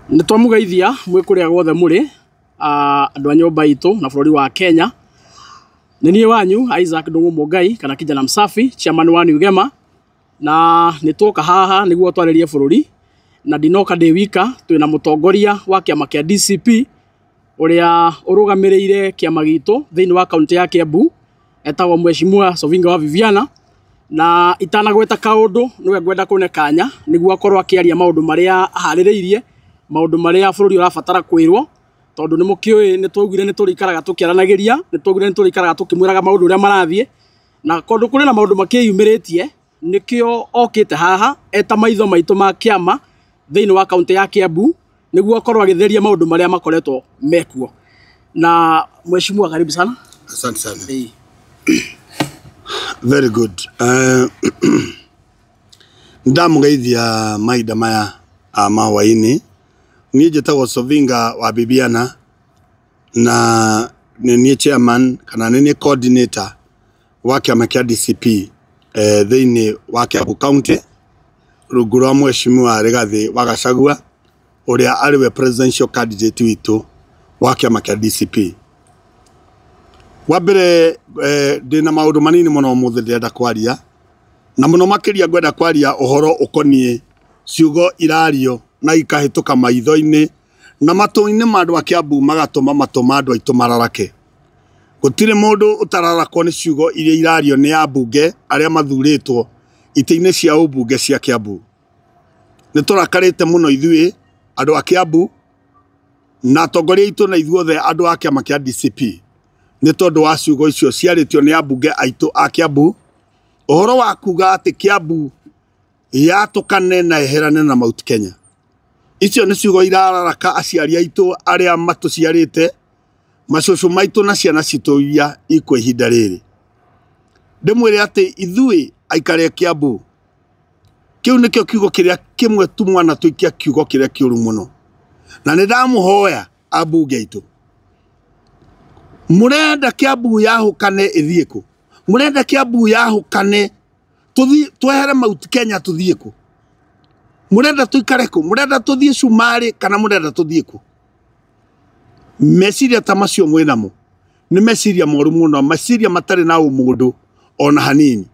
Nitwamugeithia mwikuria gwothe muri andu a nyumba itu na bururi wa Kenya. Ninie wanyu Isaac Ndungu Mugai kana kijana msafi chairman wa Ugema, na nitwoka haha niguo twaririe bururi na ndinoka ndi wika. Twina mutongoria wa kiama kia DCP uria urugamireire kiama gitu thiini wa kaunti ya Kiambu etagwo Mheshimiwa Sovinga wa Viviana, na itanagweta kaundu niwe ngwenda kunekanya niguo akorwo akiaria maundu maria ahaririirie, maundu maria bururi urabatara kwirwo, tondu ni mukioi ni twogire ni turikaraga tukiaranagiria, ni twogire ni turikaraga tukimwiraga maundu uria marathie, na kondu kuri na maundu makiyumiritie nikio okite haha eta maitho maitu ma kiama thiini wa kaunti ya Kiambu niguo akorwo agitheria maundu maria makoretwo mekuo. Na Mheshimiwa, karibu sana. Asante sana. Very good. Ndamugeithia maida maya mawaini. Niĩ njĩtagwo Sovinga wa Viviana, na nĩ chairman kana nĩ coordinator wa kĩama kĩa DCP thĩinĩ wa Kiambu County, rungu rwa Mheshimiwa Rigathi wa Gachagua ũrĩa arĩwe presidential candidate witũ wa kĩama kĩa DCP. Wambere ndĩna maũndũ manini mũno ũmũthĩ ndĩrenda kwaria, na mũno makĩria ngwenda kwaria ũhoro ũkoniĩ ciugo irario na ikahĩtũka maitho-inĩ na matũ-inĩ ma andũ a Kiambu magatũma matũ ma andũ aitũ mararake. Gũtirĩ mũndũ ũtararakwo nĩ ciugo iria irario nĩ ambunge arĩa mathurĩtwo itĩ-inĩ cia ũmbunge cia Kiambu. Nĩ tũrakarĩte mũno ithuĩ andũ a Kiambu na atongoria aitũ na ithuothe andũ a kĩama kĩa DCP nĩ tondũ wa ciugo icio ciarĩtio nĩ ambunge aitũ a Kiambu, ũhoro wa kuga atĩ Kiambu yatũkane na eherane na Mount Kenya. Icio nĩ ciugo irararaka aciari aitũ arĩa matũciarĩte, macũcũ maitũ na ciana citũ iria ikwo ihinda rĩrĩ. Ndĩmwĩre atĩ ithuĩ aikari a Kiambu, kĩu nĩkĩo kiugo kĩrĩa kĩmwe tu mwana tũikia kiugo kĩrĩa kĩũru mũno, na nĩ ndamũhoya ambunge aitũ, mũrenda Kiambu yahũkane ĩthiĩ kũ? Mũrenda Kiambu yahũkane twehere Mount Kenya tuthiĩ kũ? Mũrenda tuikare kũ? Mũrenda tuthiĩ Cumarĩ kana mũrenda tuthiĩ kũ? Meciria ta macio mwĩnamo nĩ meciria moru mũno, meciria matarĩ na ũmũndũ ona hanini,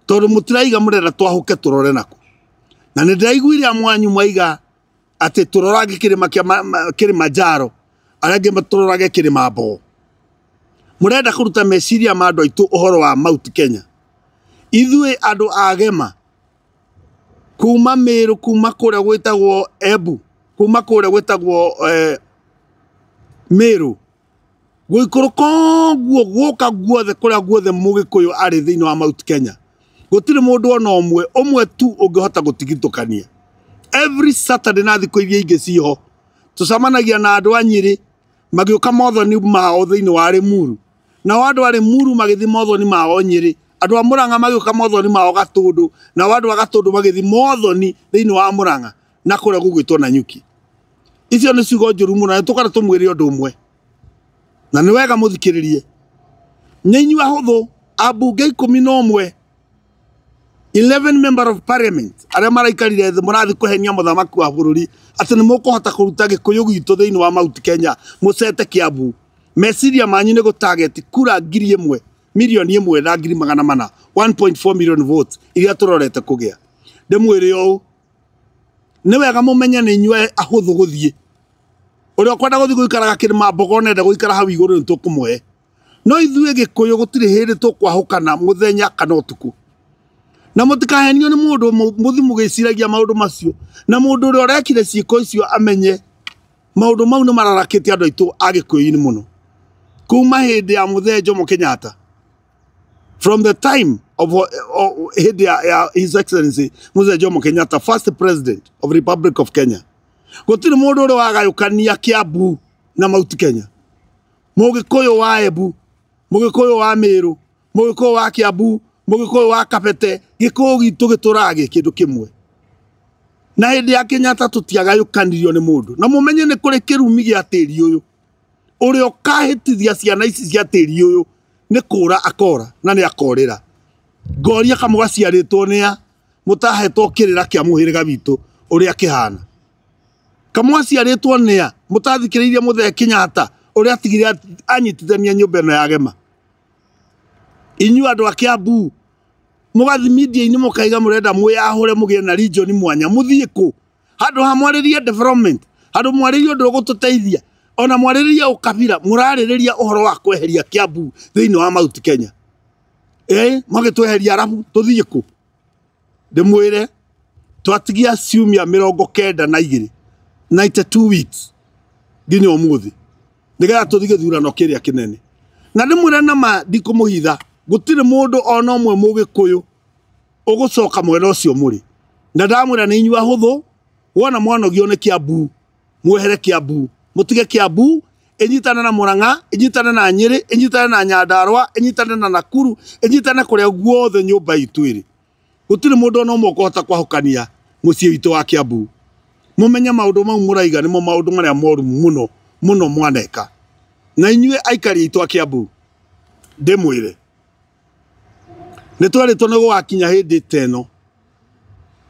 tondũ mũtiraiga mũrenda twahũke tũrore nakũ. Na nĩ ndĩraiguire amwanyu mwaiga atĩ tũrorage kĩrĩma kĩa Kilimanjaro, arĩa angĩ matũrorage kĩrĩma Mbogo. Mũrenda kũruta meciria ma andũ aitũ ũhoro wa Mount Kenya. Ithuĩ andũ a Gema kuma Meru, kuma kũrĩa gwĩtagwo Embu, kuma kũrĩa gwĩtagwo Meru, gũikũrũka guo gũka guothe kũrĩa guothe Mũgĩkũyũ arĩ thĩinĩ wa Mount Kenya, gũtirĩ mũndũ ona ũmwe tu ũngĩhota gũtigithũkania. Every Saturday na thikũ iria ingĩ ciho tũcamanagia na andũ a Nyĩrĩ magĩũka mothoni mao thĩinĩ wa Limuru, na andũ a Limuru magĩthiĩ mothoni mao Nyĩrĩ, andũ a Murang'a magĩũka mothoni mao Gatũndũ, na andũ a Gatũndũ magĩthiĩ mothoni thĩinĩ wa Murang'a na kũrĩa gũgwĩtwo Nanyuki. Icio nĩ ciugo njũru mũno, na tũkara tũmwĩre ũndũ ũmwe, na nĩ wega mũthikĩrĩrie. Nĩ inyuĩ ahũthũ ambunge 11, 11 member of parliament arĩa maraikarire thĩ mũrathiĩ kũhenia mũthamaki wa bũrũri atĩ nĩ mũkũhota kũruta Gĩkũyũ gitũ thĩinĩ wa Mount Kenya mũcete Kiambu. Meciria manyu nĩ gũtarget kura 1,000,000, milioni 1 na 400,000, 1.4 million votes iria tũrorete kũgĩa. Ndĩmwĩre ũũ, nĩ wega mũmenye nĩ inyuĩ ahũthũ gũthiĩ. Ũrĩa ũkwenda gũthiĩ gũikaraga kĩrĩma Mbogo nenda gũikara hau igũrũ nĩ tũkũmũhe. No ithuĩ Gĩkũyũ gũtirĩ hĩndĩ tũkwahũkana mũthenya kana ũtukũ. Na mũtikahenio nĩ mũndũ mũthi mũgĩciragia maũndũ macio, na mũndũ ũrĩa ũrekire ciĩko icio amenye maũndũ mau nĩ mararakĩte andũ aitũ a Gĩkũyũ-inĩ mũno. Kuma hĩndĩ ya Mũthee Jomo Kenyatta, from the time of His Excellency Mũthee Jomo Kenyatta, first president of the Republic of Kenya, gũtirĩ mũndũ ũrĩa wagayũkania Kiambu na Mount Kenya. Mũgĩkũyũ wa Embu, Mũgĩkũyũ wa Meru, Mũgĩkũyũ wa Kiambu, Mũgĩkũyũ wa Kabete, Gĩkũyũ gitũ gĩtũraga kĩndũ kĩmwe. Na hĩndĩ ya Kenyatta tũtiagayũkanirio nĩ mũndũ. Na mũmenye nĩ kũrĩ kĩrumi gĩa tĩri ũyũ, ũrĩa ũkahĩtithia ciana ici cia tĩri ũyũ nĩ kũra akora na nĩ akorĩra. Ngoria kamũga ciarĩtwo nĩa mũtahetwo kĩrĩra kĩa mũhĩrĩga witũ ũrĩa kĩhana. Kamwasi aretwo nea mutathikiriria Muthee Kenyatta uria atigire anyitithania nyumba ino ya Gema. Inyu andu a Kiambu mugathi media ini mukaiga murenda muyahure mugie na region mwanya muthie ku handu ha mwaririe development handu mwaririe undu gututeithia ona mwaririe ukabira murariria uhoro wa kweheria Kiambu thiini wa Mount Kenya magitweheria arabu tuthie ku ndimwire twatigia ciumia 92 92 weeks nginya umuthi ndiga tuthige thurano kiria kinene na ndimwire na ma ndikumuhitha gutire mundu ona omwe mugikuyu ugucoka mwena ucio muri na ndamwira ni inyua huthu wona mwanogio ni Kiambu mwehere Kiambu mutige Kiambu enyitana na Murang'a enyitana na Nyeri enyitana na Nyandarua enyitana na Nakuru enyitana kuria guothe nyumba itu iri gutire mundu ona omwe ukuhota kwahukania mucie witu wa Kiambu mumenya maundu mau muraiga nimo maundu maria moru muno muno mwaneka na inyue aikari itu a Kiambu ndimwire nitwaritwo ni gwakinya hindi teno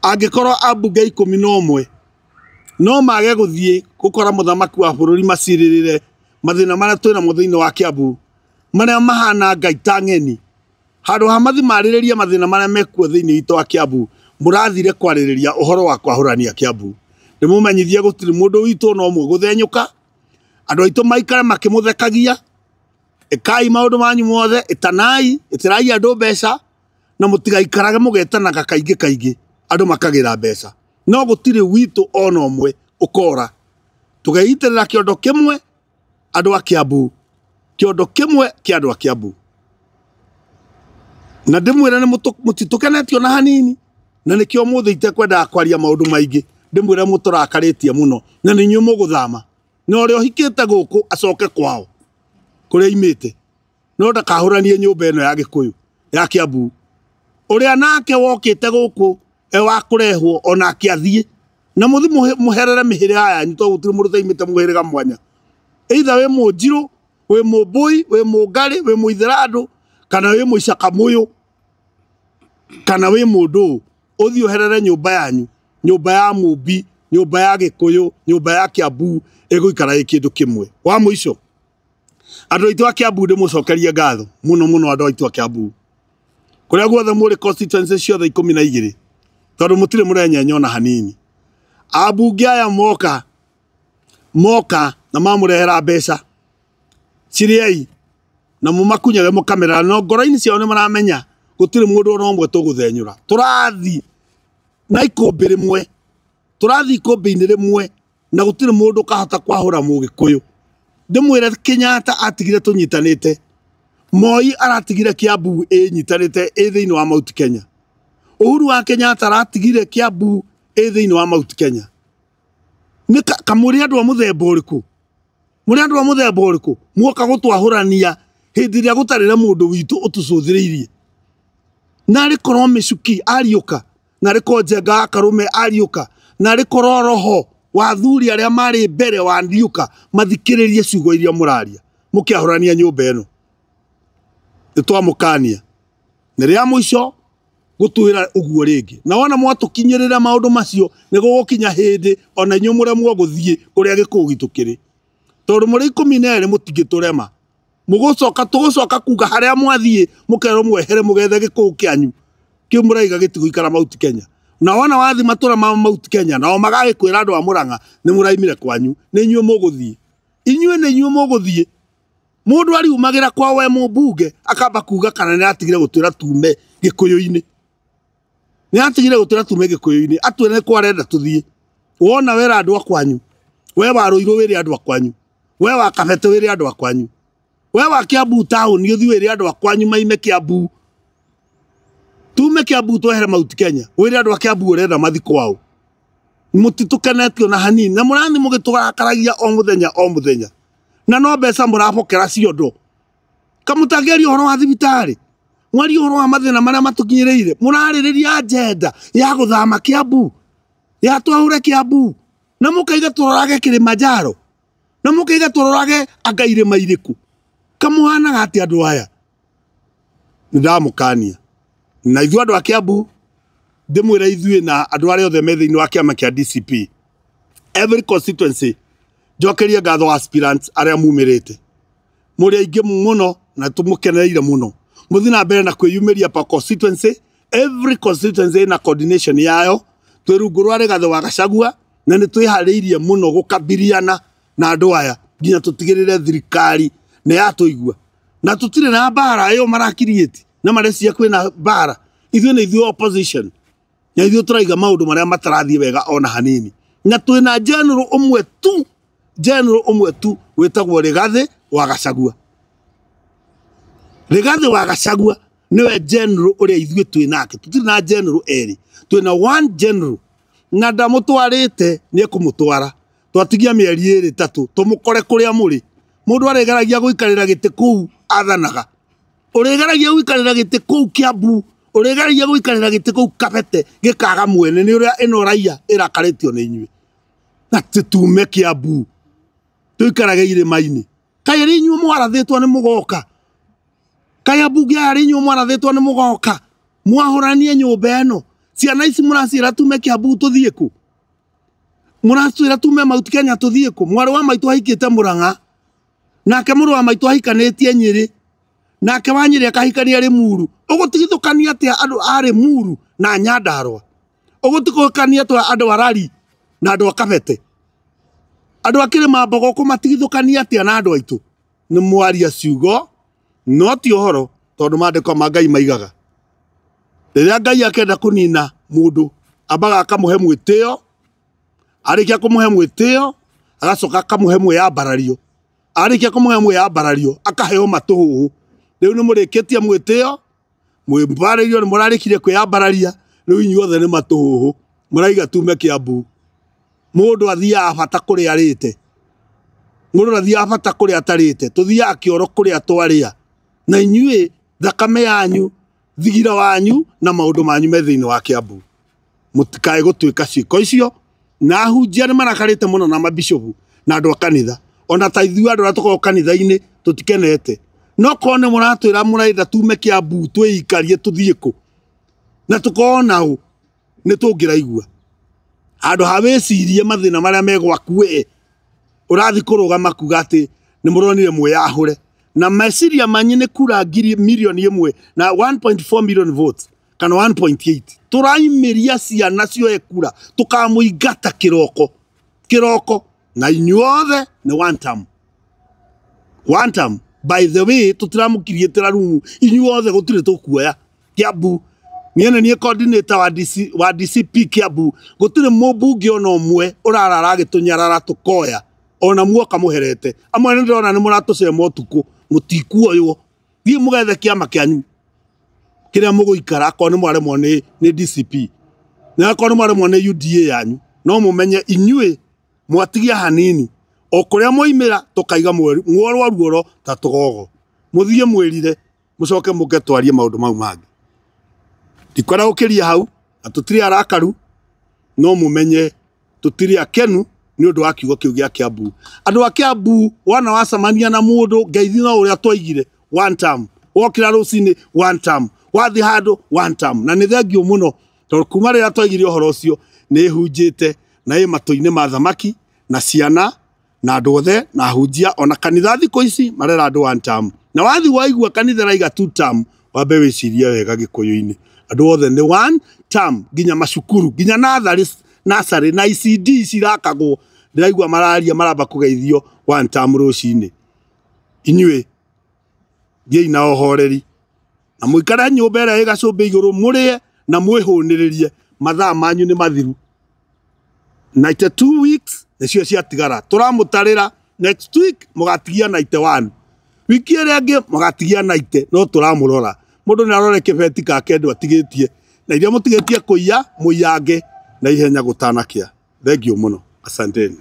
angikorwo ambunge 11 no mage guthie gukora muthamaki wa bururi maciririre mathina maria twina muthiini wa Kiambu maria mahana ngaita ng'eni handu ha mathimaririria mathina maria mekuo thiini itu wa Kiambu murathire kwaririria uhoro wa kwahurania Kiambu ndimumenyithie gutiri mundu witu no mwe guthenyuka andu aitu maikara makimuthekagia ekai maundu manyu mothe itanai itirai andu mbeca na mutigaikarage mugetanaga kaingi andu makagira mbeca no gutire witu ona omwe ukora tugeitirira kiondo kimwe andu a Kiambu kiondo kimwe kia andu a Kiambu na ndimwira ni mutitukenetio na hanini na nikio muthe itekwenda kwaria maundu maingi ndimwira muturakaritie muno na ninyu muguthama no uri ohikite guku acoke kwao kuria imite no ndakahuranie nyumba ino ya Gikuyu ya Kiambu uria nake wokite guku wa kurehwo ona kiathie na muthi muherere mihire aya nito gutire mundu thaimite muhirega mwanya either we Munjiru we Mumbui we Mungari we Muithiradu kana we Muicaka Muyu kana we mundu uthi uherere nyumba yanyu nyumba ya Mumbi nyumba ya Gikuyu nyumba ya Kiambu iguikara ikindu kimwe wa muico andu aitu a Kiambu ndimucokerie ngatho muno andu aitu a Kiambu kuria guothe muri constituency ciothe 12 tondu mutire murenyenya ona hanini abunge aya moka na mamurehera mbeca ciriei na mumakunyage mukamera no ngoro-ini ciao ni maramenya gutire mundu ona omwe tuguthenyura turathi na ikumbi rimwe turathi ikumbi-ini rimwe na gutire mundu kahota kwahura Mugikuyu ndimwire Kenyatta atigire tunyitanite Moi aratigire Kiambu nyitanite thiini wa Mount Kenya Uhuru wa Kenyatta aratigire Kiambu thiini wa Mount Kenya ni kamuri andu a muthemba uriku muri andu a muthemba uriku muoka gutwahurania hindi ria gutarire mundu witu utucuthiriirie na ri korwo Micuki ariuka na ri ko Njenga Karume ariuka na ri korwo roho wa thuri aria mari mbere wa ndiuka mathikiririe ciugo iria muraria mukiahurania nyumba ino nitwamukania ni ria muico gutuira uguo ringi na wona mwatukinyirira maundu macio ni gugukinya hindi ona inyu muremwo guthie kuria Gikuyu gitukiri tondu muri 12 mutingiturema tugucoka kuga haria mwathie mukero mwehere mugethe Gikuyu kianyu ki muraiga gitiguikara Mount Kenya na wona wathi matura ma Mount Kenya nao magagikwira andu a Murang'a ni muraimire kwanyu ni inyu muguthie inyue ni inyu muguthie mundu ariumagira kwa we Mumbunge akamba kuga kana ni atigire gutwira tume Gikuyu-ini ni atigire gutwira tume Gikuyu-ini atwire kwa arenda tuthie wona wera andu akwanyu we waruirwo wiri andu akwanyu we wa Kabete wiri andu akwanyu we wa Kiambu town ni uthi wiri andu akwanyu maime Kiambu tume Kiambu twehere Mount Kenya wiri andu a Kiambu urenda mathi kwao mutitukenetio na hanini na murathi mugiturakaragia o muthenya na no mbeca murapokera ciondo kamutageria uhoro wa thibitari mwari uhoro wa mathina maria matukinyiriire muraririria agenda ya guthama Kiambu ya twahure Kiambu na mukaiga turorage Kilimanjaro na mukaiga turorage angaire mairiku kamuhana gati andu aya ndamukania na ithu andu a Kiambu ndimwira ithuĩ na andu aria othe me thiini wa kiama kia DCP every constituency njokerie ngatho aspirants aria mumirite muri aingi muno na tumukenereire muno muthi na mbere na kwiyumiria pa constituency every constituency na coordination yayo twirungurware gatho wa Gachagua na ni twihariirie muno gukambiriana na andu aya nginya tutigirire thirikari na yatuigua na tutire na bara ayo marakirieti na marecia kwina bara ithuĩ nĩ ithuĩ opposition na ithuĩ tũraiga maũndũ marĩa matarathie wega ona hanini na twĩna general ũmwe tu wĩtagwo Rigathi wa Gachagua. Rigathi wa Gachagua niwe general ũrĩa ithuĩ twĩnake tũtirĩ na general erĩ twĩna one general na ndamũtwarĩte nĩ ekũmũtwara twatigia mĩeri ĩrĩ tatũ tũmũkore kũrĩa mũrĩ mũndũ arĩgeragia gũikarĩra gĩtĩ kũu athanaga ũrĩgeragia gũikarĩra gĩtĩ kũu Kiambu ũrĩgeragia gũikarĩra gĩtĩ kũu Kabete gĩkaga mwene nĩ ũrĩa ĩno raia ĩrakarĩtio nĩ inyuĩ na tume Kiambu tũikarage irĩma-inĩ kaĩ rĩ inyuĩ mwarathĩtwo nĩ mũgoka kaĩ mbunge arĩ inyuĩ mwarathĩtwo nĩ mũgoka mwahũranie nyũmba ĩno ciana ici mũraciĩra tume Kiambu tũthiĩ kũ mũraciĩra tume Mount Kenya tũthiĩ kũ mwarĩ wa maitũ ahikĩte Mũrang'a nake mũrũ wa maitũ ahikanĩtie Nyĩrĩ nake wa Nyĩrĩ akahikania Limuru ũgũtigithũkania atĩa andũ a Limuru na Nyandarua ũgũtigithũkania atĩa andũ a Rari na andũ a Kabete andũ a Kĩrĩma-Mbogo kũmatigithũkania atĩa na andũ aitũ nĩ mwaria ciugo no ti ũhoro tondũ maandĩko ma Ngai maigaga rĩrĩa Ngai akenda kũnina mũndũ ambaga akamũhe mwĩtĩo arĩkia kũmũhe mwĩtĩo agacoka akamũhe mwĩyambarario arĩkia kũmũhe mwĩyambarario akaheo matũhũhũ rĩu nĩ mũrĩkĩtie mwĩtĩo mwĩmbarĩrio nĩ mũrarĩkire kwĩyambararia rĩu inyuothe nĩ matũhũhũ mũraiga tume Kiambu mũndũ athiaga bata kũrĩa arĩte mũndũ athiaga bata kũrĩa atarĩte tũthiaga kĩoro kũrĩa twarĩa na inyuĩ thakame yanyu thigira wanyu na maũndũ manyu me thĩinĩ wa Kiambu mũtikae gũtuĩka ciĩko icio na ahunjia nĩ marakarĩte mũno na mabishopu na andũ a kanitha ona ta ithuĩ andũ arĩa tũkoragwo kanitha-inĩ tũtikenete no korwo nĩ mũratwĩra mũrenda tume Kiambu twĩikarie tũthiĩ kũ na tũkorwo naũ nĩ tũngĩraigua andũ ha wĩcirie mathĩna marĩa megwaku we ũrathi kũrũgama kuga atĩ nĩ mũronire mwĩyahũre na meciria manyu nĩ kura milioni ĩmwe na 1.4 million votes kana 1.8 tũraimĩria ciana cioe kura tũkamũingata kĩroko na inyuothe nĩ one term by the way tũtiramũkirie tĩrarumu inyuothe gũtirĩ tũkuoya Kiambu niĩ coordinator wa DCP Kiambu gũtirĩ mũmbunge ona ũmwe ũrarara agĩtũnyarara tũkoya ona muoka mũherete amwe nĩ ndĩrona nĩ mũratũcema ũtukũ mũtikuoywo thiĩ mũgethe kĩama kĩanyu kĩrĩa mũgũikara akorwo nĩ mwaremwo nĩ DCP na akorwo nĩ mwaremwo nĩ UDA yanyu no mũmenye inyuĩ mwatigia hanini o kũrĩa moimĩra tũkaiga ruoro ta tũgogo mũthiĩ mwĩrire mũcoke mũke twarie maũndũ mau mangĩ ndikwenda gũkĩria hau na tũtirĩ arakaru no mũmenye tũtirĩ akenu nĩ ũndũ wa kiugo kĩu gĩa Kiambu andũ a Kiambu wana wacamania na mũndũ ngeithi no ũrĩa twaigire one term wokĩra rũcinĩ one term wathi handũ one term na nĩ thengio mũno tondũ kuma rĩrĩa twaigire ũhoro ũcio nĩ hunjĩte na ĩ matũ-inĩ ma thamaki na ciana na andũ othe na hunjia ona kanitha thikũ ici marera andũ one term na wathi waigua kanitha raiga two term wambe wĩcirie wega Gĩkũyũ-inĩ andũ othe nĩ one term nginya macukuru nginya nasarĩ na ICD cirakagwo ndĩraigua mararia maramba kũgeithio one term rũcinĩ inyuĩ thiĩi na ũhoreri na mũikare nyũmba ĩrĩa ĩ gacũmbĩ igũrũ mũrĩe na mwĩhũnĩrĩrie mathaa manyu nĩ mathiru 92 weeks nĩcio ciatigara tũramũtarĩra next week mũgatigia 91 wiki ĩrĩa ĩngĩ mũgatigia 90 no tũramũrora mũndũ nĩ arore kĩbeti gake ndũ atigĩtie na iria mũtigĩtie kũiya mũiyange na ihenya gũtanakĩa thengio mũno asanteni.